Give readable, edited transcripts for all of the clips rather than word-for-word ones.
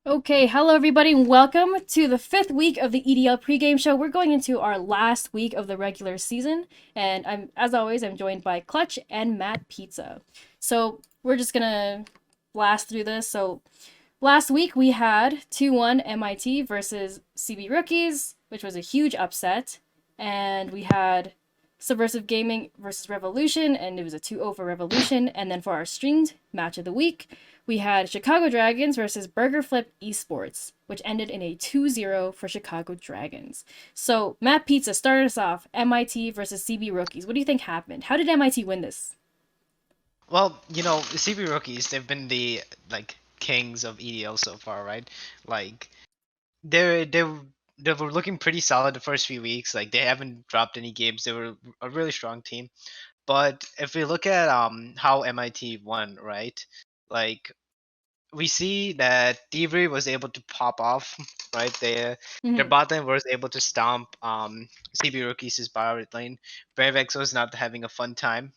Okay, hello everybody, and welcome to the fifth week of the EDL pregame show. We're going into our last week of the regular season, and as always, I'm joined by Clutch and Matt Pizza. So we're just gonna blast through this. So last week we had 2-1 MIT versus CB Rookies, which was a huge upset, and we had Subversive Gaming versus Revolution, and it was a 2-0 for Revolution. And then for our streamed match of the week, we had Chicago Dragons versus Burger Flip Esports, which ended in a 2-0 for Chicago Dragons. So, Matt Pizza started us off MIT versus CB Rookies. What do you think happened? How did MIT win this? Well, the CB rookies, they've been the kings of EDL so far, right? Like they were looking pretty solid the first few weeks. Like they haven't dropped any games. They were a really strong team. But if we look at how MIT won, right? Like we see that Thievery was able to pop off, right? Their Mm-hmm. bot lane was able to stomp CB rookies' bot lane. Brevex was not having a fun time.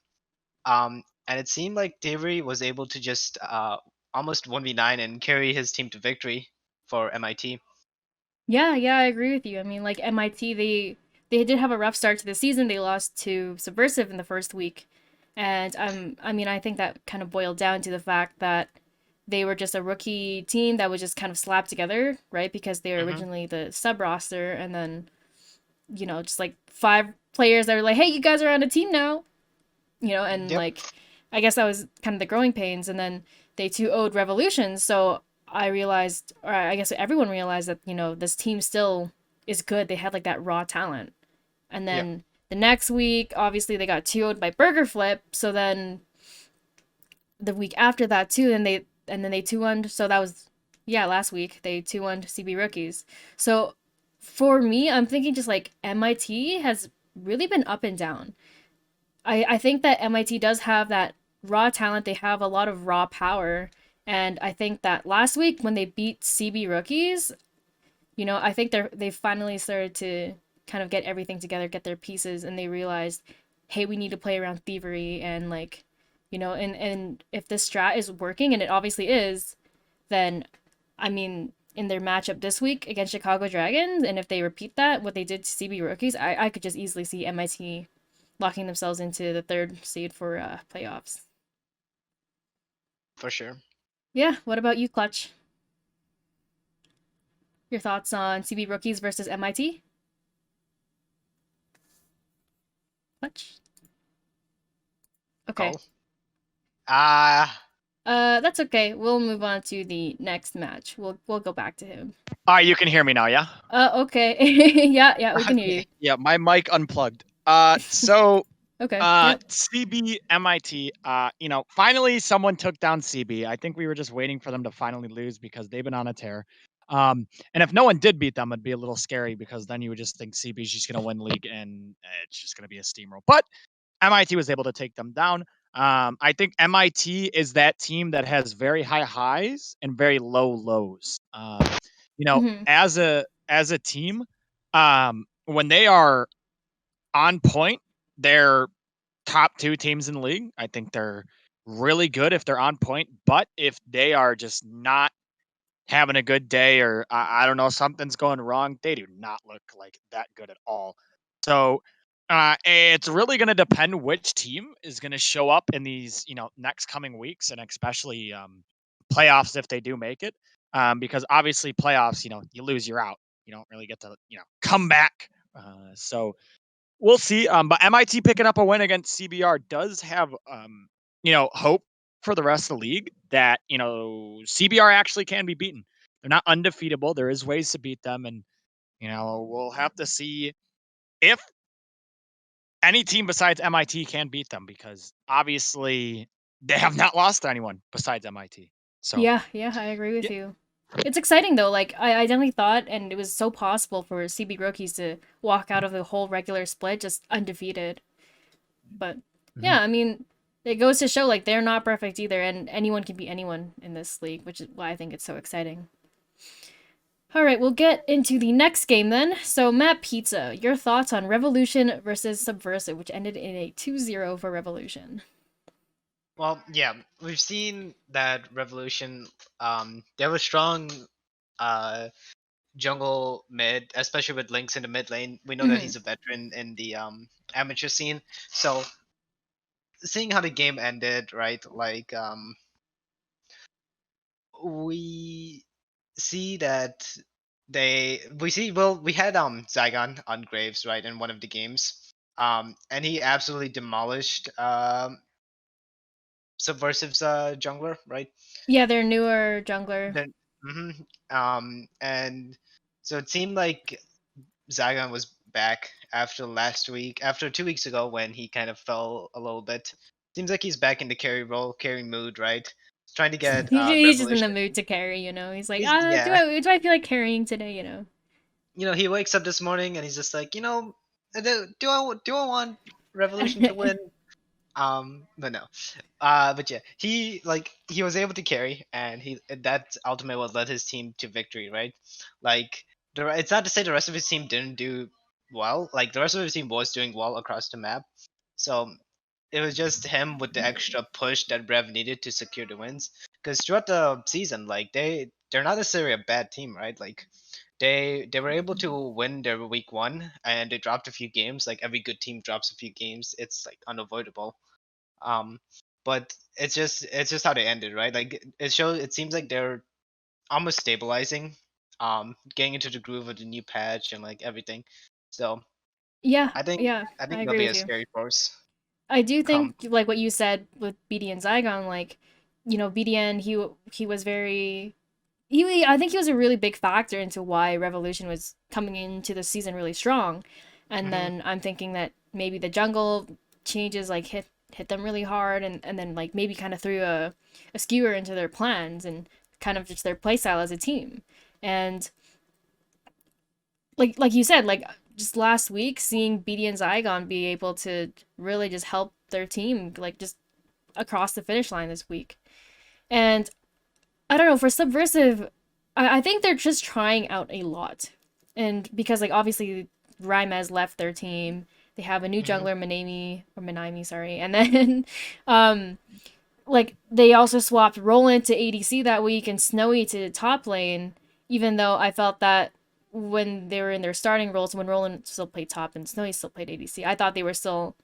And it seemed like Thievery was able to just almost 1v9 and carry his team to victory for MIT. Yeah, I agree with you. I mean, like MIT, they did have a rough start to the season. They lost to Subversive in the first week, and I mean, I think that kind of boiled down to the fact that they were just a rookie team that was just kind of slapped together, right? Because they were Hmm. originally the sub roster, and then just like five players that were like, "Hey, you guys are on a team now," and Yep. like, I guess that was kind of the growing pains, and then they too owed Revolution, so I realized, or I guess everyone realized that this team still is good. They had like that raw talent, and Yep. then the next week, obviously they got 2-0'd by Burger Flip. So then the week after that too, and then they 2-1'd. So that was yeah, last week they 2-1'd CB Rookies. So for me, I'm thinking just like MIT has really been up and down. I think that MIT does have that raw talent. They have a lot of raw power. And I think that last week when they beat CB Rookies, I think they finally started to kind of get everything together, get their pieces, and they realized, hey, we need to play around thievery and like, and if this strat is working, and it obviously is, then I mean, in their matchup this week against Chicago Dragons, and if they repeat that, what they did to CB Rookies, I could just easily see MIT locking themselves into the third seed for playoffs. For sure. Yeah, what about you, Clutch? Your thoughts on CB Rookies versus MIT? Clutch? Okay. Oh. Ah. That's okay. We'll move on to the next match. We'll go back to him. All right, you can hear me now, yeah? Okay. Yeah, we can hear you. Okay. Yeah, my mic unplugged. So Okay. Yep. CB MIT, finally someone took down CB. I think we were just waiting for them to finally lose because they've been on a tear. And if no one did beat them, it'd be a little scary because then you would just think CB's just gonna win league and it's just gonna be a steamroll. But MIT was able to take them down. I think MIT is that team that has very high highs and very low lows. Mhm. As a team, when they are on point, they're top two teams in the league. I think they're really good if they're on point. But if they are just not having a good day or I don't know, something's going wrong, they do not look like that good at all. So it's really going to depend which team is going to show up in these, next coming weeks and especially playoffs if they do make it. Because obviously playoffs, you lose, you're out. You don't really get to, come back. So we'll see. But MIT picking up a win against CBR does have, hope for the rest of the league that, CBR actually can be beaten. They're not undefeatable. There is ways to beat them. And, we'll have to see if any team besides MIT can beat them because obviously they have not lost to anyone besides MIT. So, Yeah, I agree with yeah. you. It's exciting though. Like I definitely thought, and it was so possible for CB Rookies to walk out of the whole regular split just undefeated. But Mhm. yeah, I mean, it goes to show like they're not perfect either, and anyone can beat anyone in this league, which is why I think it's so exciting. All right, we'll get into the next game then. So, Matt Pizza, your thoughts on Revolution versus Subversive, which ended in a 2-0 for Revolution. Well, yeah, we've seen that Revolution. They were strong jungle mid, especially with Lynx in the mid lane. We know that Hmm. he's a veteran in the amateur scene. So seeing how the game ended, right? Like we see that we had Zygon on Graves, right, in one of the games. And he absolutely demolished Subversive's jungler, right? Yeah, their newer jungler. Then and so it seemed like Zygon was back after last week, after 2 weeks ago when he kind of fell a little bit. Seems like he's back in the carry role, carry mood, right? Trying to get He's just in the Revolution. mood to carry, you know. He's like, He's do yeah, I feel like carrying today, you know? he wakes up this morning and he's just like, do I want Revolution to win? But no. But yeah, he was able to carry, and that ultimately what led his team to victory, right? Like it's not to say the rest of his team didn't do well. Like the rest of his team was doing well across the map. So it was just him with the extra push that Rev needed to secure the wins. Because throughout the season, like they're not necessarily a bad team, right? Like they were able to win their week one, and they dropped a few games. Like every good team drops a few games. It's like unavoidable. um, but it's just how they ended, right? Like it seems like they're almost stabilizing, getting into the groove of the new patch and like everything. So Yeah, I think yeah, I I think they'll agree be with a you. scary force I do think come. like what you said with BD and Zygon, like, you know, BDN he was very I think he was a really big factor into why Revolution was coming into the season really strong. And Hmm. then I'm thinking that maybe the jungle changes like hit them really hard, and then like maybe kind of threw a skewer into their plans and kind of just their playstyle as a team. And like you said, like just last week, seeing BD and Zygon be able to really just help their team like just across the finish line this week. And I don't know, for Subversive, I think they're just trying out a lot. And because like obviously Rymez left their team, they have a new Hmm. jungler, Manami, sorry. And then um like they also swapped Roland to ADC that week and Snowy to top lane, even though I felt that when they were in their starting roles, when Roland still played top and Snowy still played ADC, I thought they were still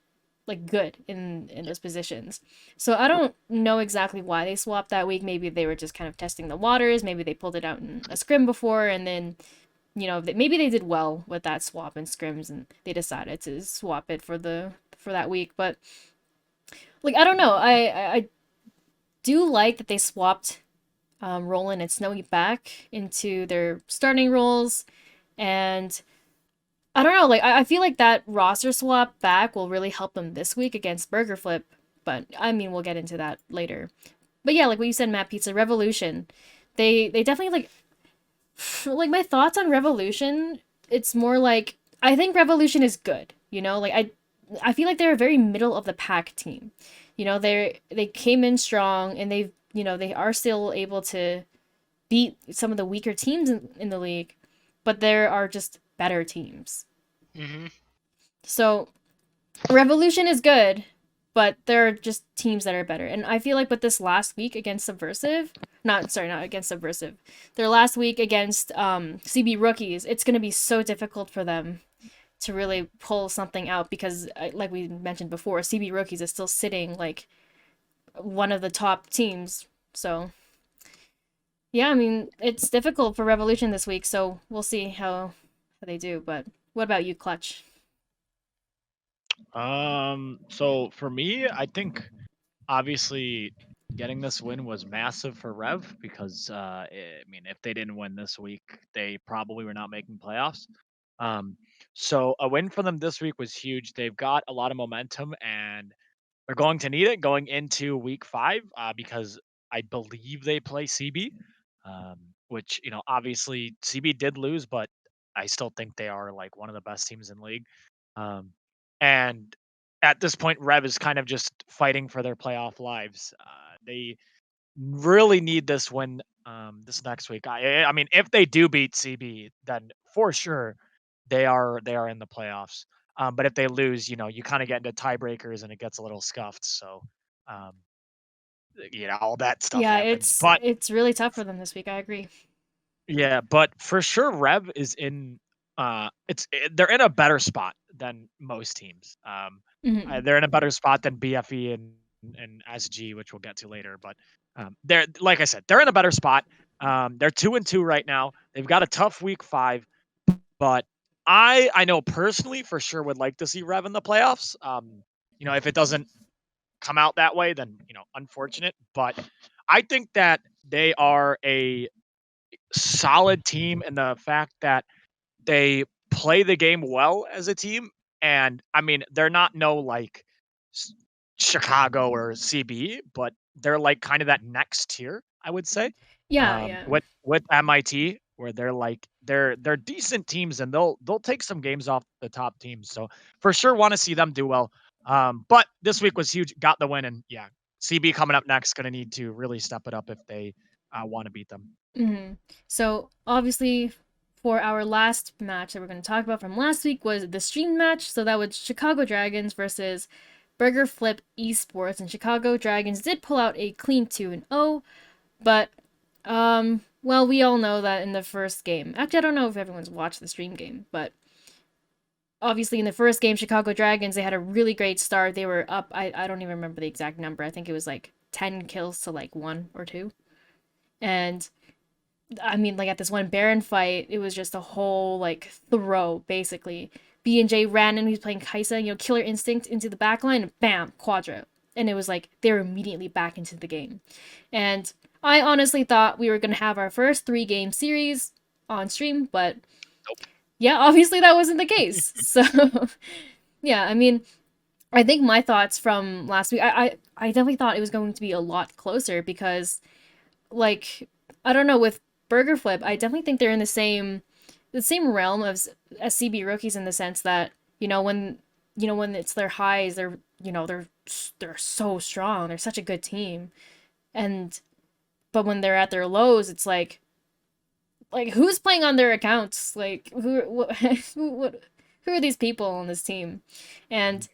like good in those positions. So I don't know exactly why they swapped that week. Maybe they were just kind of testing the waters. Maybe they pulled it out in a scrim before, and then maybe they did well with that swap in scrims, and they decided to swap it for that week. But like I don't know, I do like that they swapped Roland and Snowy back into their starting roles, and I don't know, like I feel like that roster swap back will really help them this week against Burger Flip, but I mean we'll get into that later. But yeah, like what you said, Matt Pizza Revolution, they definitely like my thoughts on Revolution. It's more like I think Revolution is good. You know, like I feel like they're a very middle of the pack team. You know, they came in strong and they are still able to beat some of the weaker teams in the league, but there are just better teams. Hmm. So Revolution is good, but there are just teams that are better. And I feel like with this last week against Subversive, not against Subversive, their last week against CB rookies, it's going to be so difficult for them to really pull something out because, like we mentioned before, CB rookies is still sitting like one of the top teams. So yeah, I mean it's difficult for Revolution this week. So we'll see how they do. But what about you, Clutch? So for me, I think obviously getting this win was massive for Rev because I mean, if they didn't win this week, they probably were not making playoffs. Um, so a win for them this week was huge. They've got a lot of momentum and they're going to need it going into week 5 because I believe they play CB, which obviously CB did lose, but I still think they are like one of the best teams in league. Um, and at this point, Rev is kind of just fighting for their playoff lives. They really need this win this next week. I mean, if they do beat CB, then for sure they are in the playoffs. But if they lose, you kind of get into tiebreakers and it gets a little scuffed. So, um, all that stuff Yeah, happens. But it's really tough for them this week. I agree. Yeah, but for sure, Rev is in. They're in a better spot than most teams. Hmm. They're in a better spot than BFE and SG, which we'll get to later. But they're like I said, they're in a better spot. They're 2-2 right now. They've got a tough week 5, but I know personally for sure would like to see Rev in the playoffs. If it doesn't come out that way, then unfortunate. But I think that they are a solid team in the fact that they play the game well as a team. And I mean, they're not no like S- Chicago or CB, but they're like kind of that next tier, I would say. Yeah, yeah. With MIT, where they're decent teams and they'll take some games off the top teams. So for sure, want to see them do well. But this week was huge. Got the win, and yeah, CB coming up next, going to need to really step it up if they want to beat them. Hmm. So obviously, for our last match that we're going to talk about from last week was the stream match. So that was Chicago Dragons versus Burger Flip Esports, and Chicago Dragons did pull out a clean 2-0, but well, we all know that in the first game. Actually, I don't know if everyone's watched the stream game, but obviously in the first game, Chicago Dragons, they had a really great start. They were up. I don't even remember the exact number. I think it was like 10 kills to like 1 or 2. And I mean, like at this one Baron fight, it was just a whole like throw basically. B&J ran in, he's playing Kaisa, killer instinct into the back line, and bam, quadra. And it was like they were immediately back into the game. And I honestly thought we were gonna have our first 3-game series on stream, but yeah, obviously that wasn't the case. So yeah, I mean, I think my thoughts from last week, I definitely thought it was going to be a lot closer because like I don't know, with Burger Flip, I definitely think they're in the same realm of SCB rookies in the sense that when it's their highs, they're so strong. They're such a good team, and but when they're at their lows, it's like who's playing on their accounts? Like who are these people on this team? And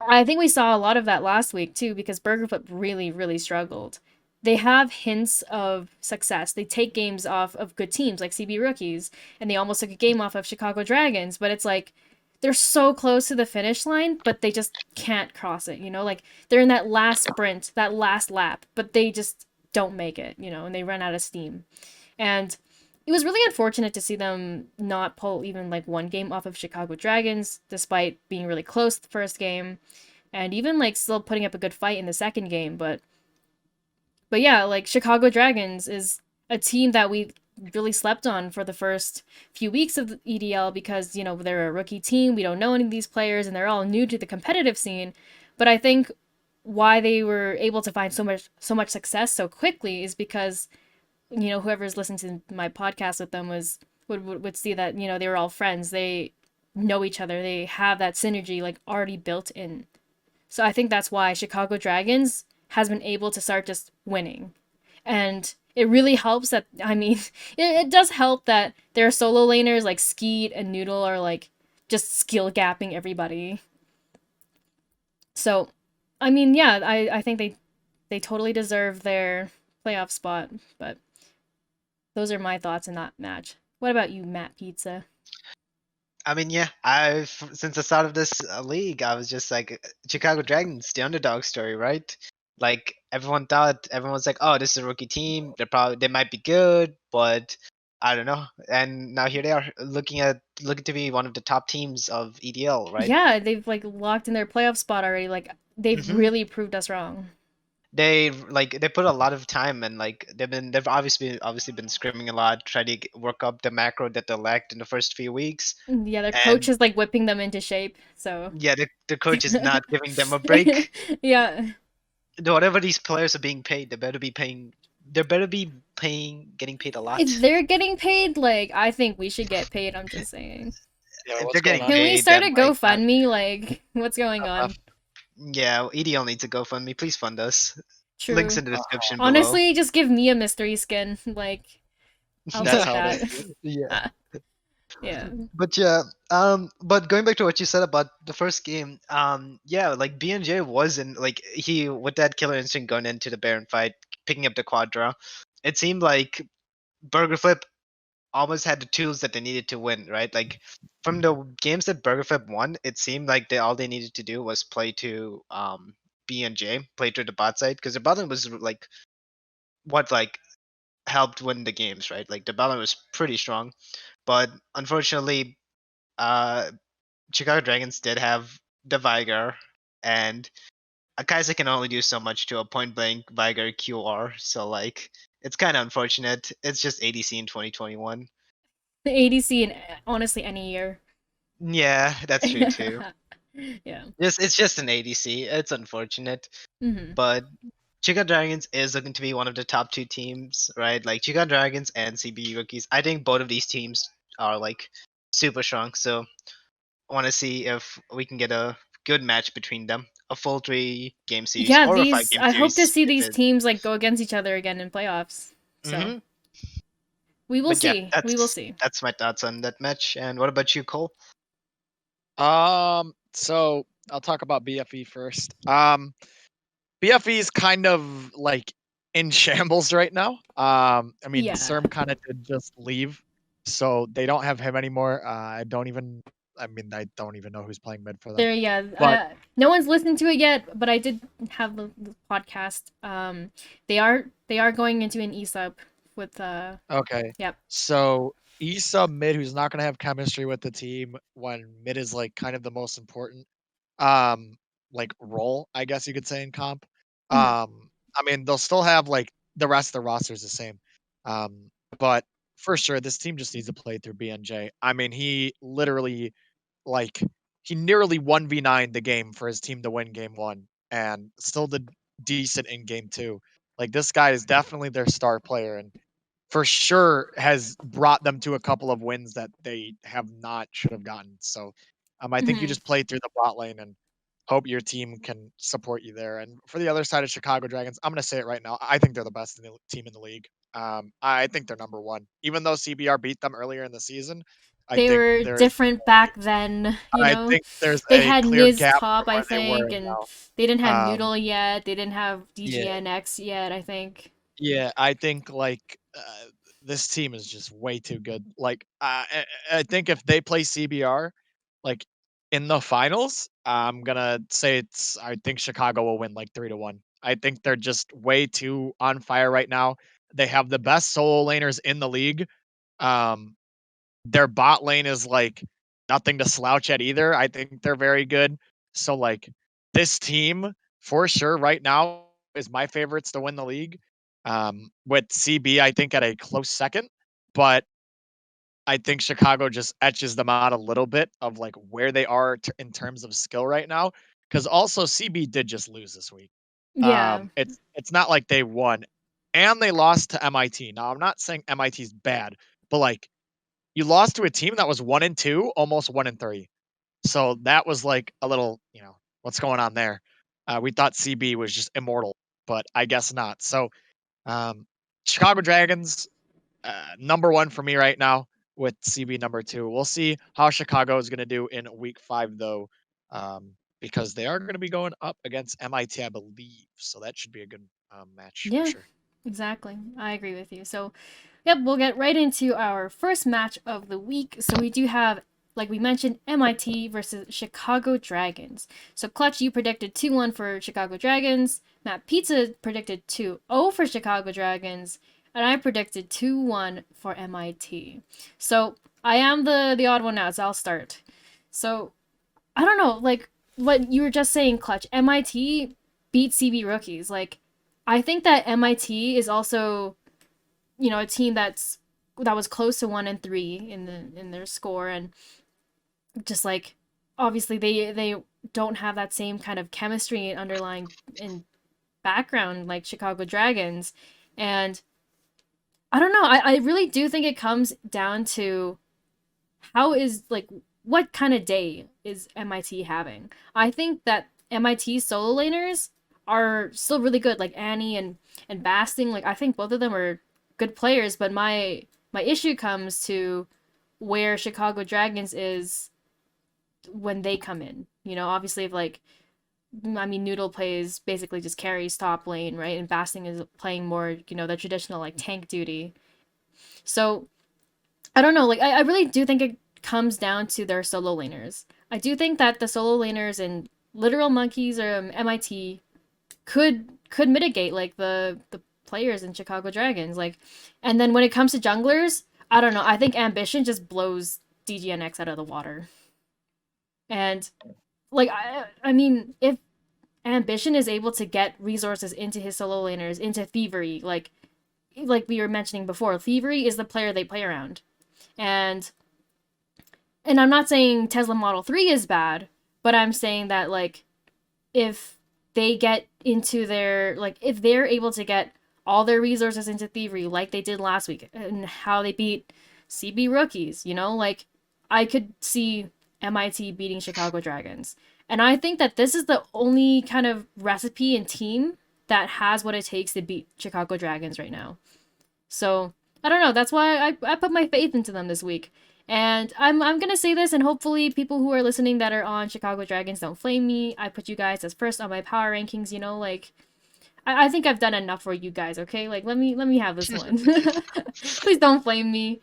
I think we saw a lot of that last week too, because Burger Flip really, really struggled. They have hints of success. They take games off of good teams like CB Rookies, and they almost took a game off of Chicago Dragons, but it's like they're so close to the finish line, but they just can't cross it, Like they're in that last sprint, that last lap, but they just don't make it, and they run out of steam. And it was really unfortunate to see them not pull even like one game off of Chicago Dragons, despite being really close the first game and even like still putting up a good fight in the second game. But yeah, like Chicago Dragons is a team that we really slept on for the first few weeks of the EDL because they're a rookie team. We don't know any of these players, and they're all new to the competitive scene. But I think why they were able to find so much success so quickly is because whoever's listened to my podcast with them would see that they were all friends. They know each other. They have that synergy like already built in. So I think that's why Chicago Dragons has been able to start just winning. And it really helps that, I mean, it does help that their solo laners like Skeet and Noodle are like just skill gapping everybody. So, I mean, yeah, I think they totally deserve their playoff spot, but those are my thoughts in that match. What about you, Matt Pizza? I mean, yeah, since the start of this league, I was just like Chicago Dragons, the underdog story, right? Like everyone's like, oh, this is a rookie team. They might be good, but I don't know. And now here they are, looking to be one of the top teams of EDL, right? Yeah, they've like locked in their playoff spot already. Like they've Hmm. really proved us wrong. They put a lot of time, and like they've obviously been scrimming a lot, trying to work up the macro that they lacked in the first few weeks. Yeah, their coach And is like whipping them into shape. So yeah, the coach is not giving them a break. yeah, Whatever these players are being paid, they better be paying. They better be getting paid a if lot. they're getting paid, like I think we should get paid. I'm just saying. Yeah, If what's they're going getting on? Can we paid, start then a like, GoFundMe? Like, what's going on? yeah, EDL needs a GoFundMe. Please fund us. Links True. in the description below. Honestly, just give me a mystery skin. Like, I'll That's take how it that. is. Yeah, Yeah. but yeah, but going back to what you said about the first game, yeah, like BNJ wasn't like he with that killer instinct going into the Baron fight, picking up the quadra. It seemed like Burger Flip almost had the tools that they needed to win, right? Like from the games that BurgerFlip won, it seemed like all they needed to do was play to B and J, play to the bot side, because the bot lane was like what like helped win the games, right? Like the bot lane was pretty strong, but unfortunately, uh, Chicago Dragons did have the Viger, and Akaisa can only do so much to a point blank Viger QR. So like, it's kind of unfortunate. It's just ADC in 2021. The ADC in honestly any year. Yeah, that's true too. Yeah. It's just an ADC. It's unfortunate, Hmm. but Chica Dragons is looking to be one of the top two teams, right? Like Chica Dragons and CB Rookies. I think both of these teams are like super strong. So I want to see if we can get a good match between them, a full 3 game series Yeah, or a five these game I hope to series see if these it. teams like go against each other again in playoffs. So Hmm. we will But yeah, see. We will see. that's my thoughts on that match. And what about you, Cole? So I'll talk about BFE first. BFE is kind of like in shambles right now. I mean, Yeah. Serm kind of did just leave, so they don't have him anymore. I mean, I don't even know who's playing mid for them. There, yeah. But No one's listened to it yet, but I did have the podcast. They are going into an ESUP with okay, yep. so Issa mid, who's not gonna have chemistry with the team when mid is like kind of the most important um like role, I guess you could say in comp. Mhm. I mean, they'll still have like the rest of the roster is the same. Um, but for sure, this team just needs to play through BNJ. I mean, like he nearly 1v9 the game for his team to win game one and still did decent in game two. Like this guy is definitely their star player and for sure has brought them to a couple of wins that they have not should have gotten. So I think you Mhm. just play through the bot lane and hope your team can support you there. And for the other side of Chicago Dragons, I'm going to say it right now. I think they're the best team in the league. I think they're number one. Even though CBR beat them earlier in the season, I They think were there is. different back then, you I know. think there's They a had clear Niz gap top, from I where they think, were and now. they didn't have Um, Noodle yet. They didn't have yeah, DGN X yet, I think. yeah. I think like this team is just way too good. Like I think if they play CBR, like in the finals, I'm gonna say I think Chicago will win like 3-1. I think they're just way too on fire right now. They have the best solo laners in the league. Um, their bot lane is like nothing to slouch at either. I think they're very good. So like this team for sure right now is my favorites to win the league. With CB, I think at a close second, but I think Chicago just etches them out a little bit of like where they are in terms of skill right now. Because also CB did just lose this week. Yeah. It's not like they won, and they lost to MIT. Now I'm not saying MIT's bad, but like you lost to a team that was 1-2, almost 1-3. So that was like a little, what's going on there? We thought CB was just immortal, but I guess not. So um, Chicago Dragons, number one for me right now with CB number two. We'll see how Chicago is going to do in week 5, though, because they are going to be going up against MIT, I believe. So that should be a good match for Yeah, sure. exactly. I agree with you. So, yep, we'll get right into our first match of the week. So, we do have, like we mentioned, MIT versus Chicago Dragons. So, Clutch, you predicted 2-1 for Chicago Dragons. Matt Pizza predicted 2-0 for Chicago Dragons. And I predicted 2-1 for MIT. So, I am the odd one out, so I'll start. So, I don't know, like what you were just saying, Clutch. MIT beat CB rookies. Like, I think that MIT is also, a team that was close to 1-3 in their score, and just like obviously they don't have that same kind of chemistry and underlying in background like Chicago Dragons, and I don't know. I really do think it comes down to how is like what kind of day is MIT having? I think that MIT solo laners are still really good, like Annie and Basting. Like I think both of them are good players, but my issue comes to where Chicago Dragons is when they come in. Obviously if like I mean Noodle plays basically just carries top lane, right? And Basting is playing more, the traditional like tank duty. So I don't know. Like I really do think it comes down to their solo laners. I do think that the solo laners in Literal Monkeys or MIT could mitigate like the players in Chicago Dragons. Like, and then when it comes to junglers, I don't know. I think Ambition just blows DGNX out of the water. And like I mean, if Ambition is able to get resources into his solo laners, into Thievery, like we were mentioning before, Thievery is the player they play around. And I'm not saying Tesla Model 3 is bad, but I'm saying that like if they get into their like if they're able to get all their resources into Thievery like they did last week and how they beat CB rookies, like I could see MIT beating Chicago Dragons. And I think that this is the only kind of recipe and team that has what it takes to beat Chicago Dragons right now. So I don't know. That's why I put my faith into them this week. And I'm gonna say this, and hopefully people who are listening that are on Chicago Dragons don't flame me. I put you guys as first on my power rankings. Like I think I've done enough for you guys. Okay, like let me have this one. Please don't flame me.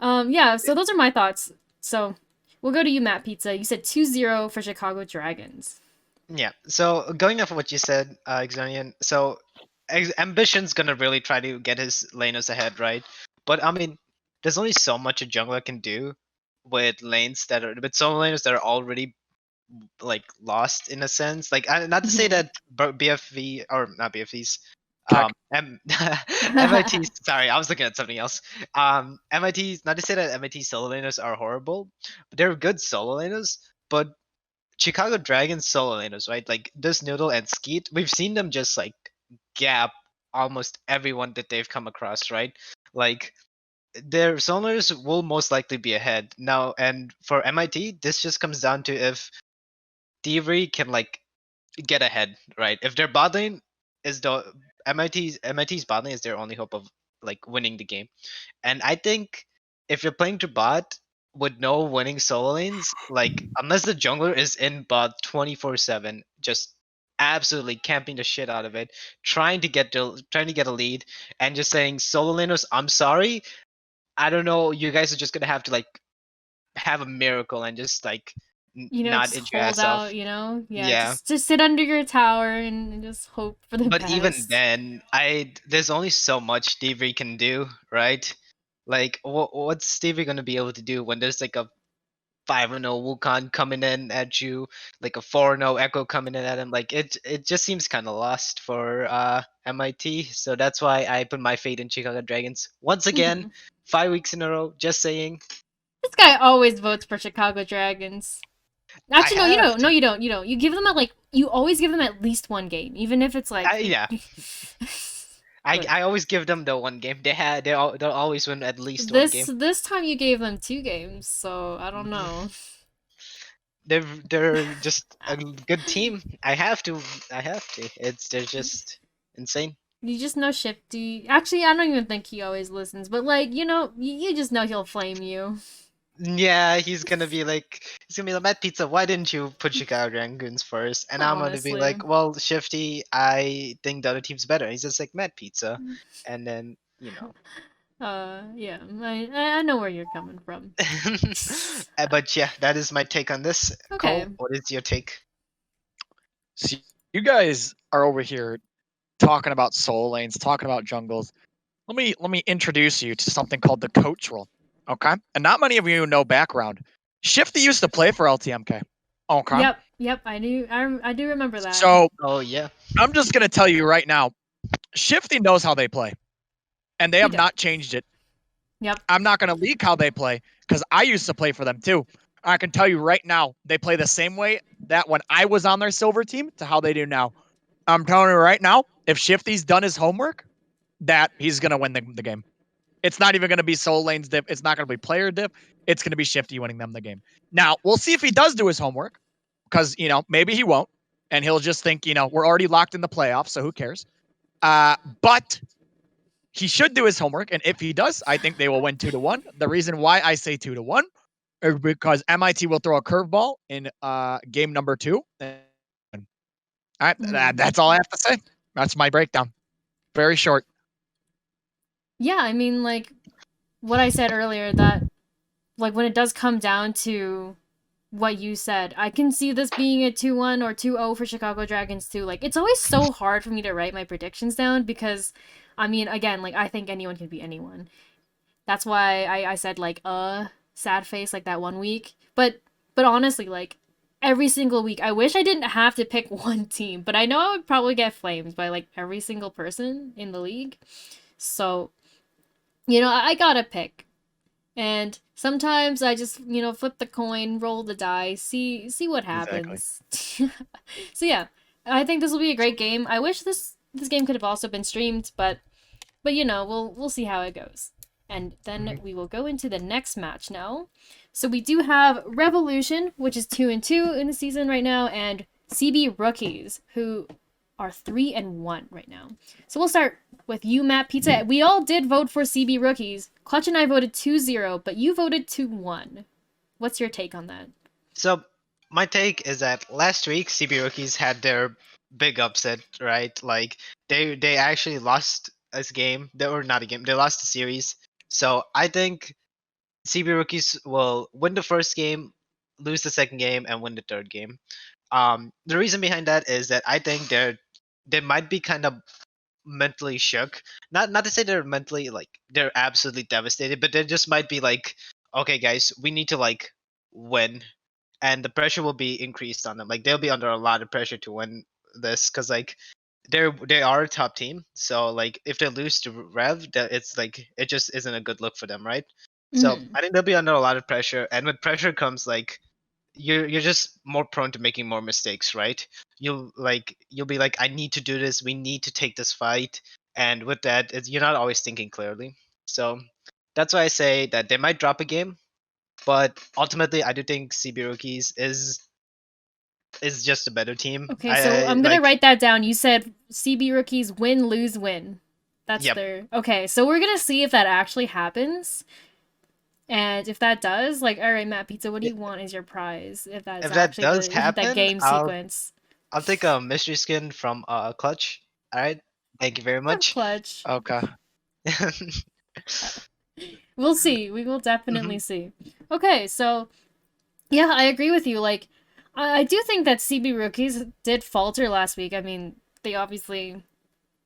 Yeah. So those are my thoughts. So we'll go to you, Matt Pizza. You said 2-0 for Chicago Dragons. Yeah. So going off of what you said, Exernian, so Ambition's gonna really try to get his laners ahead, right? But I mean, there's only so much a jungler can do with solo laners that are already like lost in a sense. Like not to say that BFV or not BFVs, Tech. MIT. Sorry, I was looking at something else. MIT. Not to say that MIT solo laners are horrible, but they're good solo laners. But Chicago Dragons solo laners, right? Like this Noodle and Skeet, we've seen them just like gap almost everyone that they've come across, right? Like their solos will most likely be ahead now. And for MIT, this just comes down to if Thievery can like get ahead, right? If their bot lane is the MIT's bot lane is their only hope of like winning the game. And I think if you're playing to bot with no winning solo lanes, like unless the jungler is in bot 24/7, just absolutely camping the shit out of it, trying to get a lead, and just saying solo laners, I'm sorry. I don't know. You guys are just gonna have to like have a miracle and just like not Just injure your hold ass off. out. Yeah, Yeah. just sit under your tower and just hope for the But even best. then, there's only so much Stevie can do, right? Like, what's Stevie gonna be able to do when there's like a 5-0 Wukong coming in at you, like a 4-0 Echo coming in at him? Like, it just seems kind of lost for MIT. So that's why I put my fate in Chicago Dragons once again, 5 weeks in a row. Just saying, This guy always votes for Chicago Dragons. I Actually, no, you have don't. No, to. you don't. You don't. You give them you always give them at least one game, even if it's like. Yeah, Look, I always give them the one game. They'll always win at least one this game. this time you gave them 2 games, so I don't know. They're just a good team. I have to. I have to. They're just insane. You just know Shifty. Actually, I don't even think he always listens, but you just know he'll flame you. Yeah, he's gonna be like, Matt Pizza, why didn't you put Chicago Dragons first? And I'm gonna be Honestly. like, well, Shifty, I think the other team's better. He's just like Matt Pizza, and then Yeah, I know where you're coming from. But yeah, that is my take on this. Okay. Cole, what is your take? So you guys are over here talking about soul lanes, talking about jungles. Let me introduce you to something called the coach role. Okay, and not many of you know background. Shifty used to play for LTMK. Okay, Yep, I do remember that. so Oh yeah. I'm just gonna tell you right now, Shifty knows how they play, and they He have does. not changed it. Yep. I'm not gonna leak how they play because I used to play for them too. I can tell you right now, they play the same way that when I was on their silver team to how they do now. I'm telling you right now, if Shifty's done his homework, that he's gonna win the game. It's not even gonna be Soul Lane's diff. It's not gonna be player diff. It's gonna be Shifty winning them the game. Now we'll see if he does do his homework, because maybe he won't, and he'll just think we're already locked in the playoffs, so who cares? But he should do his homework, and if he does, I think they will win 2-1. The reason why I say 2-1 is because MIT will throw a curveball in game number 2. That's all I have to say. That's my breakdown. Very short. Yeah, I mean, what I said earlier, that like when it does come down to what you said, I can see this being a 2-1 or 2-0 for Chicago Dragons too. Like, it's always so hard for me to write my predictions down because, I mean, again, like, I think anyone can beat anyone. That's why I said, like, sad face, like, that one week. But honestly, like, every single week, I wish I didn't have to pick one team, but I know I would probably get flamed by, like, every single person in the league. So, I gotta pick. And sometimes I just, flip the coin, roll the dice, see what Exactly. happens. So yeah, I think this will be a great game. I wish this game could have also been streamed, but we'll see how it goes. And then we will go into the next match now. So we do have Revolution, which is 2-2 in the season right now, and CB Rookies, who are 3-1 right now. So we'll start with you, Matt Pizza. We all did vote for CB Rookies. Clutch and I voted 2-0, but you voted 2-1. What's your take on that? So my take is that last week CB Rookies had their big upset, right? Like they actually lost a game. They were not a game. They lost the series. So I think CB Rookies will win the first game, lose the second game, and win the third game. The reason behind that is that I think they might be kind of mentally shook. Not to say they're mentally like they're absolutely devastated, but they just might be like, okay, guys, we need to like win, and the pressure will be increased on them. Like they'll be under a lot of pressure to win this because like they are a top team. So like if they lose to Rev, that it's like it just isn't a good look for them, right? So Mm-hmm. I think they'll be under a lot of pressure, and with pressure comes like you're just more prone to making more mistakes, right? You'll be like, I need to do this. We need to take this fight, and with that, you're not always thinking clearly. So that's why I say that they might drop a game, but ultimately, I do think CB Rookies is just a better team. Okay, so I I'm gonna like, write that down. You said CB Rookies win, lose, win. That's yep. their. Okay, so we're gonna see if that actually happens. And if that does, like, all right, Matt Pizza, what do Yeah, you want as your prize? If that's if that actually does the that happen, game sequence. I'll take a mystery skin from Clutch. All right, thank you very From much. Clutch. Okay. We'll see. We will definitely Mhm. see. Okay, so yeah, I agree with you. Like, I do think that CB Rookies did falter last week. I mean, they obviously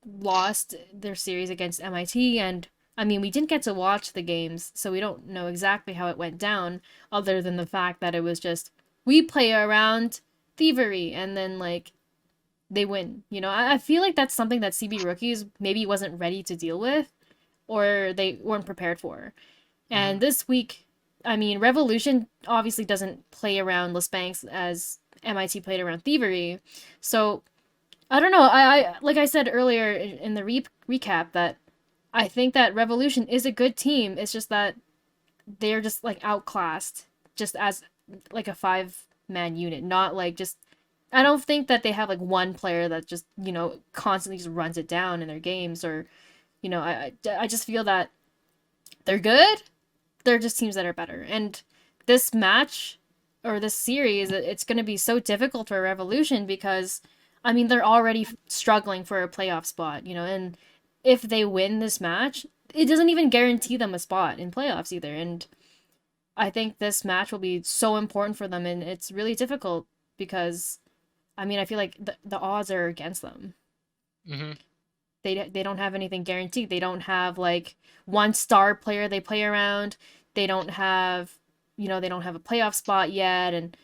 lost their series against MIT, and I mean, we didn't get to watch the games, so we don't know exactly how it went down, other than the fact that it was just we play around thievery, and then like they win. I feel like that's something that CB Rookies maybe wasn't ready to deal with, or they weren't prepared for. And Mhm. this week, I mean, Revolution obviously doesn't play around Los Banks as MIT played around Thievery. So I don't know. I like I said earlier in the recap that I think that Revolution is a good team. It's just that they're just like outclassed, just as like a 5-man unit, not like just. I don't think that they have like one player that just constantly just runs it down in their games, or I just feel that they're good, they're just teams that are better. And this match or this series, it's going to be so difficult for Revolution because, I mean, they're already struggling for a playoff spot, and if they win this match, it doesn't even guarantee them a spot in playoffs either. And I think this match will be so important for them, and it's really difficult because, I mean, I feel like the odds are against them. Mhm. They don't have anything guaranteed. They don't have like one star player they play around. They don't have they don't have a playoff spot yet, and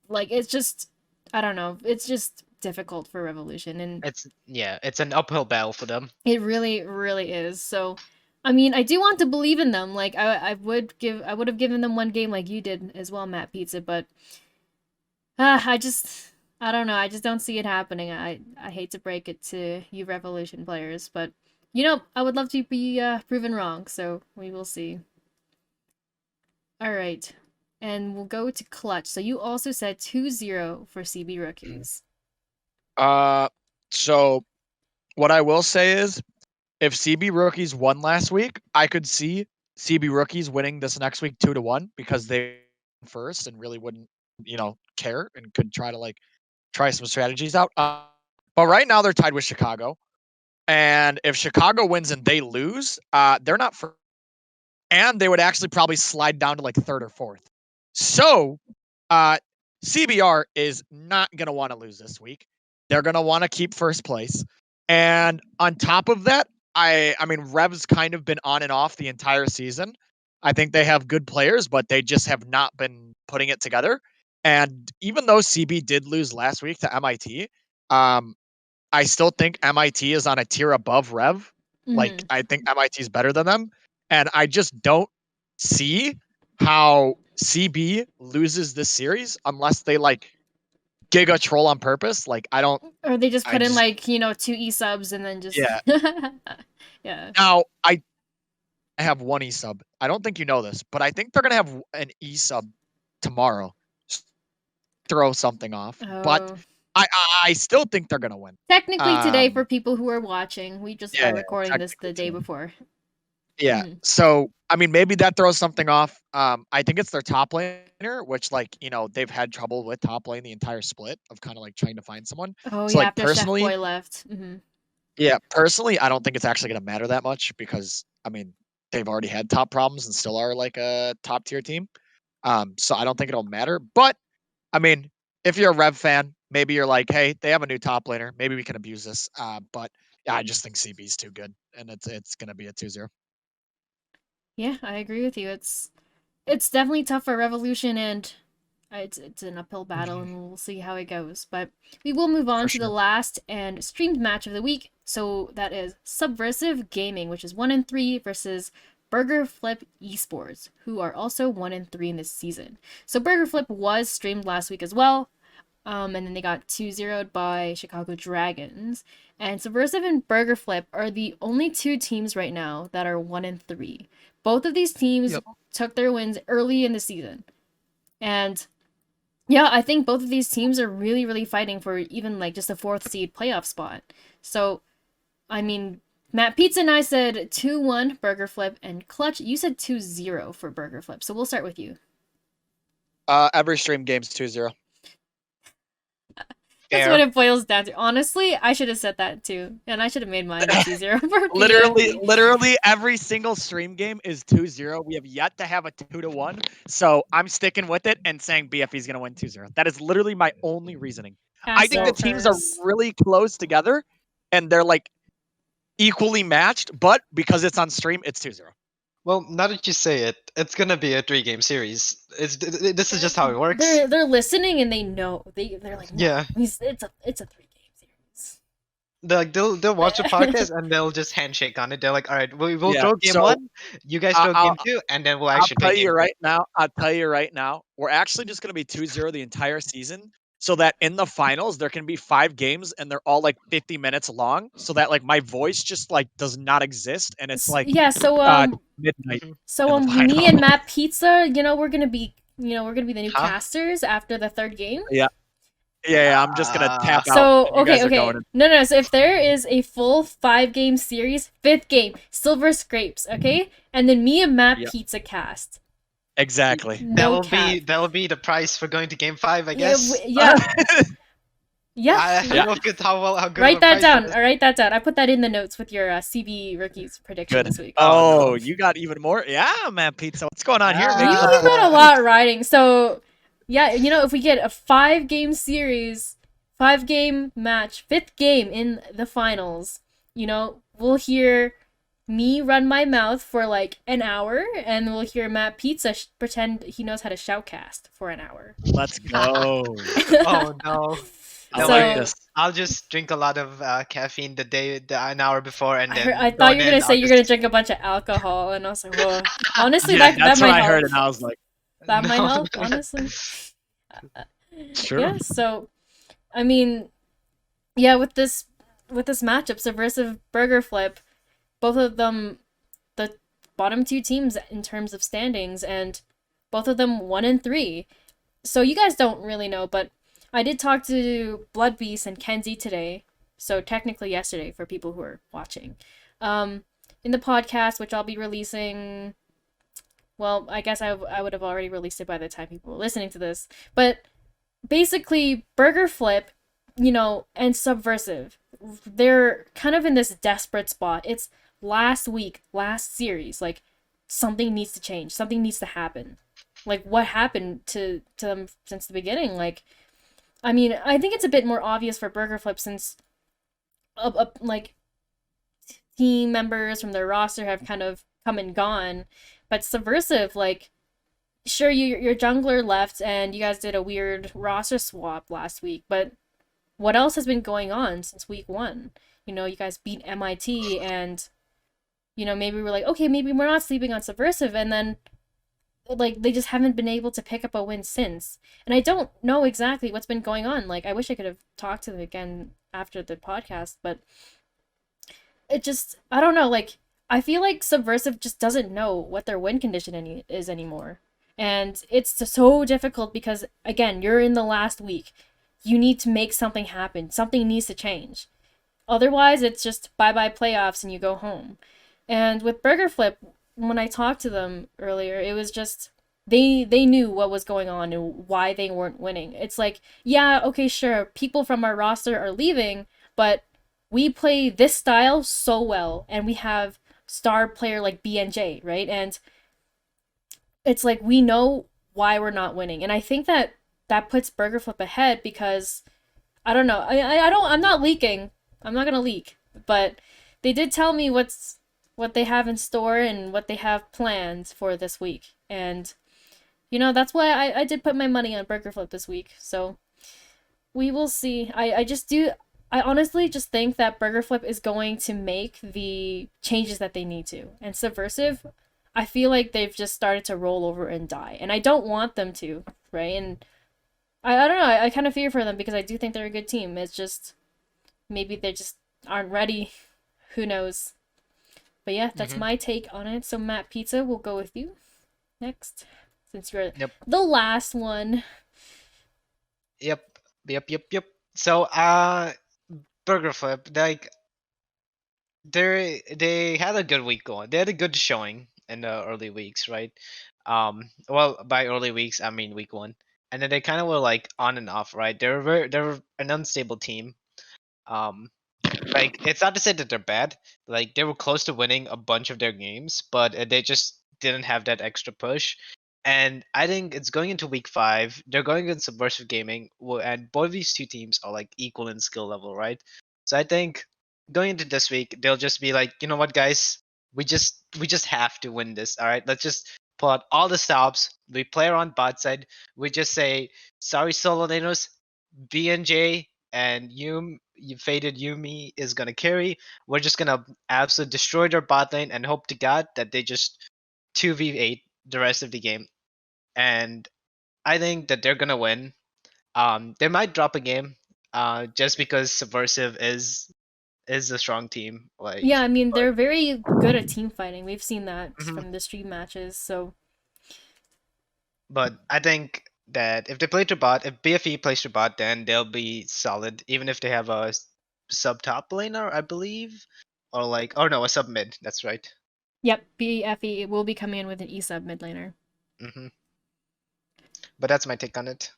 like it's just I don't know. It's just difficult for Revolution, and It's an uphill battle for them. it really really is. So I mean, I do want to believe in them. Like I would have given them one game like you did as well, Matt Pizza, but I don't know. I just don't see it happening. I hate to break it to you Revolution players, but I would love to be proven wrong, so we will see. All right. And we'll go to Clutch. So you also said 2-0 for CB Rookies. Uh, so what I will say is, if CB Rookies won last week, I could see CB Rookies winning this next week 2-1 because they won first and really wouldn't, care and could try to like try some strategies out. But right now they're tied with Chicago, and if Chicago wins and they lose, they're not first. and they would actually probably slide down to like third or fourth. So, CBR is not going to want to lose this week. They're going to want to keep first place. And on top of that, I mean, Rev's kind of been on and off the entire season. I think they have good players, but they just have not been putting it together. And even though CB did lose last week to MIT, I still think MIT is on a tier above Rev. Like, I think MIT is better than them. And I just don't see how CB loses this series unless they like giga troll on purpose. Like, I don't. Or they just I put in just, like, 2 E-subs and then just yeah. Yeah. Now, I have one E sub. I don't think you know this, but I think they're gonna have an E sub tomorrow. Throw something off, but Oh. I still think they're gonna win. Technically today for people who are watching, we just are Yeah, recording this the technically day today. before. Yeah. Mhm. So, I mean, maybe that throws something off. I think it's their top laner, which, like, they've had trouble with top lane the entire split of kind of like trying to find someone. Oh So, yeah, like, after Chef personally, Boy left. personally, I don't think it's actually going to matter that much because, I mean, they've already had top problems and still are like a top tier team. So I don't think it'll matter. But, I mean, if you're a Rev fan, maybe you're like, hey, they have a new top laner. Maybe we can abuse this. But yeah, I just think CB's too good, and it's going to be a 2-0. Yeah, I agree with you. It's definitely tough for Revolution, and it's an uphill battle, and we'll see how it goes. But we will move on For to the sure. last and streamed match of the week. So that is Subversive Gaming, which is 1-3 versus Burger Flip Esports, who are also 1-3 in this season. So Burger Flip was streamed last week as well. And then they got 2-0'd by Chicago Dragons. And Subversive and Burger Flip are the only two teams right now that are 1-3. Both of these teams took their wins early in the season. And yeah, I think both of these teams are really, really fighting for even like just a fourth seed playoff spot. So, I mean, Matt Pizza and I said 2-1 Burger Flip, and Clutch, you said 2-0 for Burger Flip. So we'll start with you. Every stream game's 2-0. That's what it boils down to. Honestly, I should have said that too. And I should have made mine 2-0 for Literally every single stream game is 2-0. We have yet to have a 2-1. So I'm sticking with it and saying BFE's going to win 2-0. That is literally my only reasoning. I think the teams are really close together and they're like equally matched, but because it's on stream, it's 2-0. Well, now that you say it, it's gonna be a 3-game series. This is just how it works. They're listening and they know. They're like, no, Yeah. it's a 3-game series. They'll watch the podcast and they'll just handshake on it. They're like, all right, we'll Yeah, throw game so, one, you guys throw game two, and then we'll actually I'll tell you right now, we're actually just going to be 2-0 the entire season so that in the finals there can be 5 games and they're all like 50 minutes long so that like my voice just like does not exist and it's like midnight. So me and Matt Pizza, we're going to be the new casters after the third game. Yeah, I'm just gonna tap out. So okay. No. So if there is a full 5-game series, 5th game, Silver Scrapes, okay, and then me and Matt Pizza cast. Exactly. That will be the price for going to game 5, I guess. Yeah. I don't know how good. Write that down. I'll write that down. I put that in the notes with your CB rookies prediction this week. Oh, you got even more. Yeah, Matt Pizza. What's going on here? You got a lot riding. So. Yeah, if we get a 5-game series, 5-game match, 5th game in the finals, we'll hear me run my mouth for like an hour, and we'll hear Matt Pizza pretend he knows how to shoutcast for an hour. Let's go. Oh no. I like this. I'll just drink a lot of caffeine an hour before, and then I thought you were gonna say you're gonna drink a bunch of alcohol, and I was like, well, honestly, that might help. That's what I heard, and I was like, that might help, honestly. Sure. Yeah, so I mean, yeah, with this matchup, Subversive Burger Flip, both of them the bottom 2 teams in terms of standings, and both of them 1-3. So you guys don't really know, but I did talk to Blood Beast and Kenzie today, so technically yesterday for people who are watching. In the podcast, which I'll be releasing. Well, I guess I would have already released it by the time people were listening to this. But basically, Burger Flip, and Subversive, they're kind of in this desperate spot. It's last week, last series. Like, something needs to change. Something needs to happen. Like, what happened to them since the beginning? Like, I mean, I think it's a bit more obvious for Burger Flip since, like, team members from their roster have kind of come and gone. But Subversive, like, sure, your jungler left and you guys did a weird roster swap last week, but what else has been going on since week one? You know, you guys beat MIT and, you know, maybe we're like, okay, maybe we're not sleeping on Subversive, and then like they just haven't been able to pick up a win since. And I don't know exactly what's been going on. Like I wish I could have talked to them again after the podcast, but it just I don't know, like I feel like Subversive just doesn't know what their win condition is anymore. And it's so difficult because again, you're in the last week. You need to make something happen. Something needs to change. Otherwise, it's just bye-bye playoffs and you go home. And with Burger Flip, when I talked to them earlier, it was just they knew what was going on and why they weren't winning. It's like, yeah, okay, sure, people from our roster are leaving, but we play this style so well and we have star player like BNJ, right? And it's like we know why we're not winning. And I think that that puts Burger Flip ahead because I don't know. I'm not leaking. I'm not gonna leak, but they did tell me what they have in store and what they have planned for this week. And you know, that's why I did put my money on Burger Flip this week. So we will see. I honestly just think that Burger Flip is going to make the changes that they need to. And Subversive, I feel like they've just started to roll over and die. And I don't want them to, right? And I don't know, I kind of fear for them because I do think they're a good team. It's just maybe they just aren't ready. Who knows? But yeah, that's my take on it. So Matt Pizza, we'll go with you next, since you're the last one. Yep. So Burger Flip, like they had a good week going. They had a good showing in the early weeks, right? Well, by early weeks I mean week one, and then they kind of were like on and off, right? They were an unstable team. Um, like it's not to say that they're bad. Like they were close to winning a bunch of their games, but they just didn't have that extra push. And I think it's going into week five. They're going against Subversive Gaming, and both of these two teams are like equal in skill level, right? So I think going into this week, they'll just be like, you know what, guys, we just have to win this. All right, let's just pull out all the stops. We play around bot side. We just say, sorry, Solananos, BNJ and you faded Yumi is gonna carry. We're just gonna absolutely destroy their bot lane and hope to God that they just 2v8 the rest of the game. And I think that they're gonna win. They might drop a game, just because Subversive is a strong team. Like, Yeah, I mean, but they're very good at team fighting. We've seen that mhm. from the stream matches. So But I think that if they play to bot, if BFE plays to bot, then they'll be solid, even if they have a sub top laner, I believe, or like, oh no, a sub mid. That's right. yep, BFE will be coming in with an E sub mid laner. hmm But that's my take on it.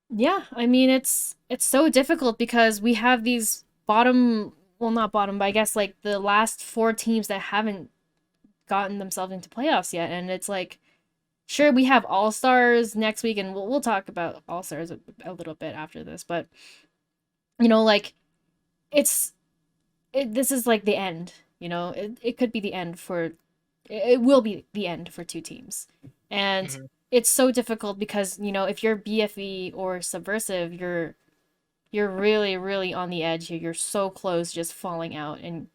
Yeah, I mean it's so difficult because we have these bottom, well not bottom, but I guess like the last four teams that haven't gotten themselves into playoffs yet, and it's like sure we have all stars next week, and we'll talk about all stars a little bit after this, but you know like it's this is like the end. You know, it could be the end for it will be the end for two teams. And hmm it's so difficult because, you know, if you're BFE or Subversive, you're really, really on the edge here. You're so close just falling out. And,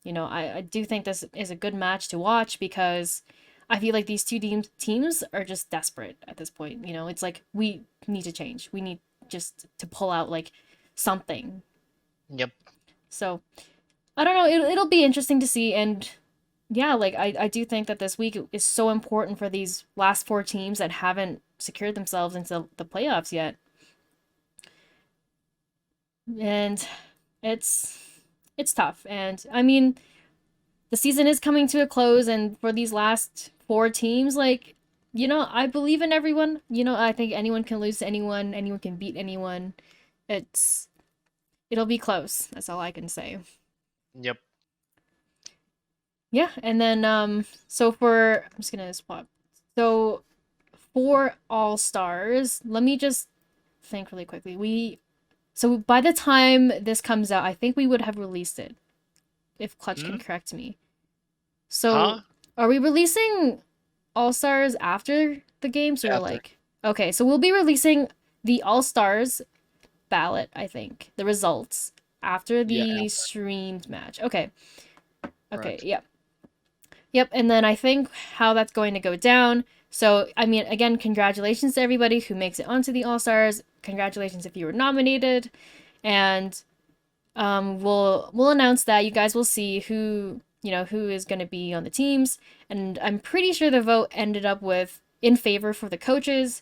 you know, I do think this is a good match to watch because I feel like these two teams are just desperate at this point. You know, it's like we need to change. We need just to pull out like something. Yep. So I don't know. It'll be interesting to see. And yeah, like I do think that this week is so important for these last four teams that haven't secured themselves into the playoffs yet. And it's it's tough. And I mean, the season is coming to a close, and for these last four teams, like, you know, I believe in everyone. You know, I think anyone can lose to anyone, anyone can beat anyone. It's it'll be close. That's all I can say. Yep. Yeah, and then so for I'm just gonna swap. So for All Stars, let me just think really quickly. So by the time this comes out, I think we would have released it, if Clutch can Hmm? correct me. So Huh? are we releasing All Stars after the games or After. like okay, so we'll be releasing the All Stars ballot, I think. The results after Yeah, the after. streamed match. Okay. Okay, Correct. yep. Yep, and then I think how that's going to go down. So, I mean, again, congratulations to everybody who makes it onto the All Stars. Congratulations if you were nominated, and we'll announce that. You guys will see who is going to be on the teams, and I'm pretty sure the vote ended up with in favor for the coaches.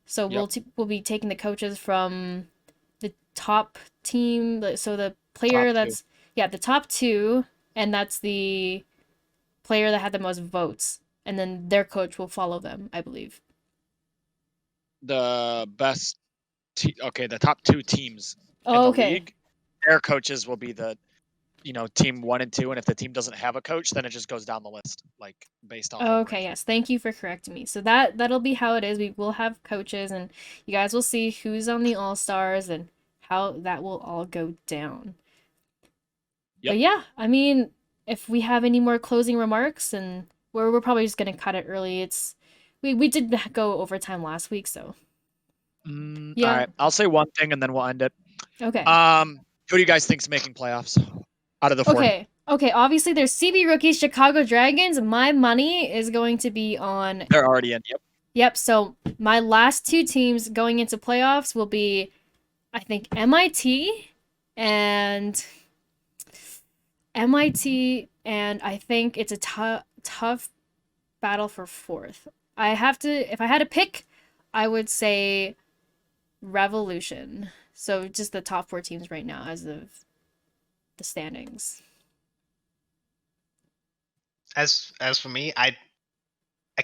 So Yep. we'll be taking the coaches from the top team. So the player Top two. that's yeah the top two, and that's the player that had the most votes, and then their coach will follow them, I believe. The best. Okay, the top two teams in Oh, the okay. league, their coaches will be the team 1 and 2, and if the team doesn't have a coach, then it just goes down the list, like based off of Okay, ranking. yes. Thank you for correcting me. So that'll be how it is. We will have coaches and you guys will see who's on the All-Stars and how that will all go down. Yep. But yeah, I mean, if we have any more closing remarks and we're probably just gonna cut it early. We did go overtime last week, so All yeah. right, I'll say one thing and then we'll end it. Okay. Who do you guys think's making playoffs out of the four? Okay. Okay, obviously there's CB Rookies, Chicago Dragons. My money is going to be on They're already in. Yep. Yep, so my last two teams going into playoffs will be I think and MIT and I think it's a tough battle for fourth. If I had to pick, I would say Revolution. So just the top four teams right now as of the standings. As for me, I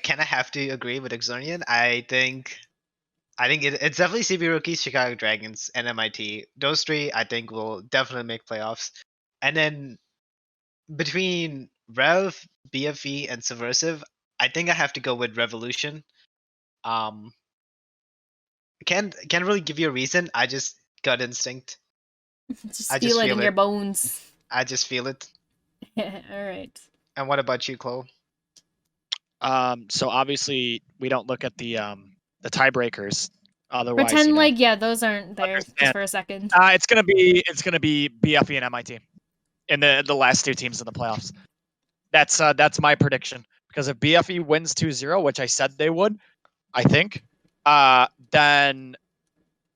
kind of have to agree with Exernian. I think it's definitely CB Rookies, Chicago Dragons, and MIT. Those three, I think, will definitely make playoffs. And then between Rev, BFE, and Subversive, I think I have to go with Revolution. Um, can't really give you a reason. I just gut instinct. Just I just feel it feel in your it. bones. I just feel it. All right. And what about you, Chloe? So obviously we don't look at the tiebreakers. Otherwise, Pretend like yeah, those aren't there just understand. for a second. It's gonna be BFE and MIT in the last two teams in the playoffs. That's my prediction, because if BFE wins 2-0, which I said they would, I think, then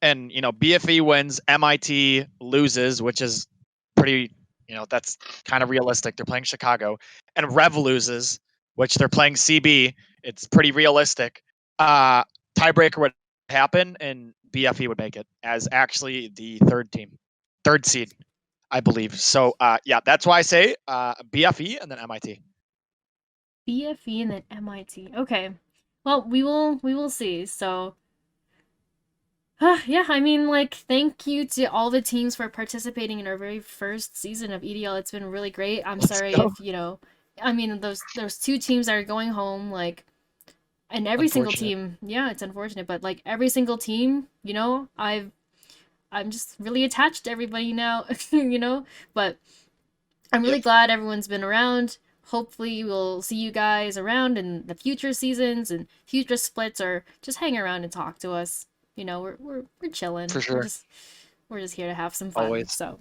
and BFE wins, MIT loses, which is pretty, that's kind of realistic. They're playing Chicago, and Rev loses, which they're playing CB. It's pretty realistic. Tiebreaker would happen, and BFE would make it as actually the third seed, I believe. So yeah, that's why I say BFE and then MIT. BFE and then MIT. Okay. Well, we will see. So yeah, I mean like thank you to all the teams for participating in our very first season of EDL. It's been really great. I'm Let's sorry go. if I mean those two teams that are going home like and every single Unfortunate. team, yeah, it's unfortunate, but like every single team, I'm just really attached to everybody now. But I'm really Yep, glad everyone's been around. Hopefully, we'll see you guys around in the future seasons and future splits, or just hang around and talk to us. We're chilling. for sure. We're just here to have some fun. Always. So,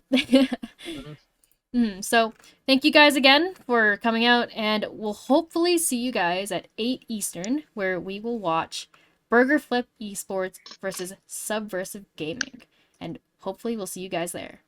Mhm. so thank you guys again for coming out, and we'll hopefully see you guys at 8 Eastern, where we will watch Burger Flip Esports versus Subversive Gaming, and hopefully we'll see you guys there.